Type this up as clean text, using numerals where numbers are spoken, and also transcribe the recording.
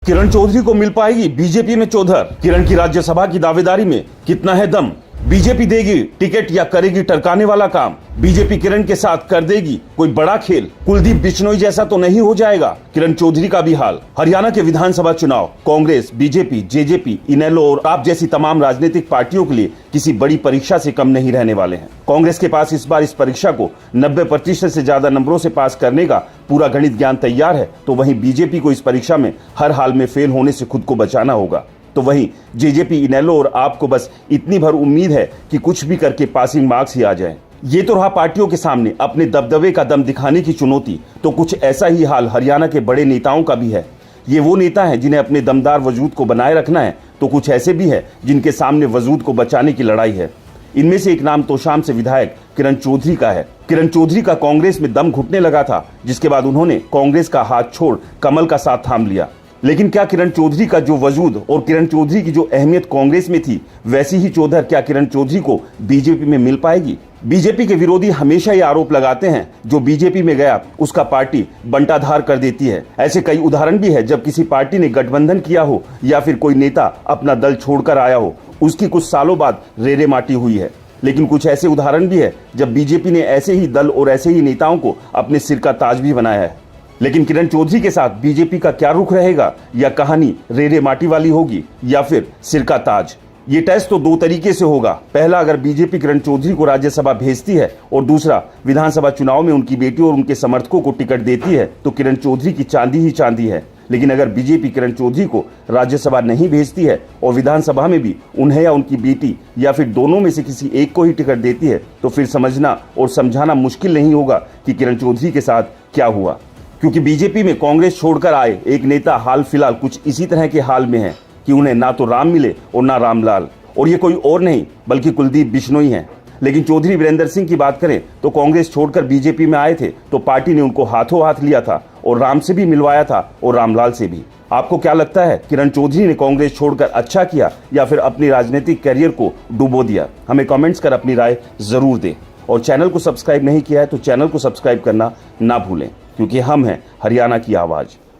किरण चौधरी को मिल पाएगी बीजेपी में चौधर। किरण की राज्यसभा की दावेदारी में कितना है दम। बीजेपी देगी टिकट या करेगी टरकाने वाला काम। बीजेपी किरण के साथ कर देगी कोई बड़ा खेल। कुलदीप बिश्नोई जैसा तो नहीं हो जाएगा किरण चौधरी का भी हाल। हरियाणा के विधानसभा चुनाव कांग्रेस, बीजेपी, जेजेपी, इनेलो और आप जैसी तमाम राजनीतिक पार्टियों के लिए किसी बड़ी परीक्षा से कम नहीं रहने वाले हैं। कांग्रेस के पास इस बार इस परीक्षा को 90% से ज्यादा नंबरों से पास करने का पूरा गणित ज्ञान तैयार है, तो वहीं बीजेपी को इस परीक्षा में हर हाल में फेल होने से खुद को बचाना होगा। तो वहीं जेजेपी, इनेलो और आपको बस इतनी भर उम्मीद है कि कुछ भी करके पासिंग मार्क्स ही आ जाएं। ये तो रहा पार्टियों के सामने अपने दबदबे का दम दिखाने की चुनौती, तो कुछ ऐसा ही हाल हरियाणा के बड़े नेताओं का भी है। ये वो नेता हैं जिन्हें अपने दमदार वजूद को बनाए रखना है, तो कुछ ऐसे भी है जिनके सामने वजूद को बचाने की लड़ाई है। इनमें से एक नाम तोशाम से विधायक किरण चौधरी का है। किरण चौधरी का कांग्रेस में दम घुटने लगा था, जिसके बाद उन्होंने कांग्रेस का हाथ छोड़ कमल का साथ थाम लिया। लेकिन क्या किरण चौधरी का जो वजूद और किरण चौधरी की जो अहमियत कांग्रेस में थी, वैसी ही चौधर क्या किरण चौधरी को बीजेपी में मिल पाएगी? बीजेपी के विरोधी हमेशा ये आरोप लगाते हैं, जो बीजेपी में गया उसका पार्टी बंटाधार कर देती है। ऐसे कई उदाहरण भी है जब किसी पार्टी ने गठबंधन किया हो या फिर कोई नेता अपना दल छोड़कर आया हो, उसकी कुछ सालों बाद रेरे माटी हुई है। लेकिन कुछ ऐसे उदाहरण भी है जब बीजेपी ने ऐसे ही दल और ऐसे ही नेताओं को अपने सिर का ताज भी बनाया है। लेकिन किरण चौधरी के साथ बीजेपी का क्या रुख रहेगा? या कहानी रेरे माटी वाली होगी या फिर सिर का ताज? ये टेस्ट तो दो तरीके से होगा। पहला, अगर बीजेपी किरण चौधरी को राज्यसभा भेजती है, और दूसरा, विधानसभा चुनाव में उनकी बेटी और उनके समर्थकों को टिकट देती है, तो किरण चौधरी की चांदी ही चांदी है। लेकिन अगर बीजेपी किरण चौधरी को राज्यसभा नहीं भेजती है और विधानसभा में भी उन्हें या उनकी बेटी या फिर दोनों में से किसी एक को ही टिकट देती है, तो फिर समझना और समझाना मुश्किल नहीं होगा कि किरण चौधरी के साथ क्या हुआ। क्योंकि बीजेपी में कांग्रेस छोड़कर आए एक नेता हाल फिलहाल कुछ इसी तरह के हाल में है कि उन्हें ना तो राम मिले और ना रामलाल, और ये कोई और नहीं बल्कि कुलदीप बिश्नोई हैं। लेकिन चौधरी वीरेंद्र सिंह की बात करें तो कांग्रेस छोड़कर बीजेपी में आए थे, तो पार्टी ने उनको हाथों हाथ लिया था और राम से भी मिलवाया था और रामलाल से भी। आपको क्या लगता है, किरण चौधरी ने कांग्रेस छोड़कर अच्छा किया या फिर अपनी राजनीतिक करियर को डुबो दिया? हमें कमेंट्स कर अपनी राय जरूर दें, और चैनल को सब्सक्राइब नहीं किया है तो चैनल को सब्सक्राइब करना ना भूलें, क्योंकि हम हैं हरियाणा की आवाज।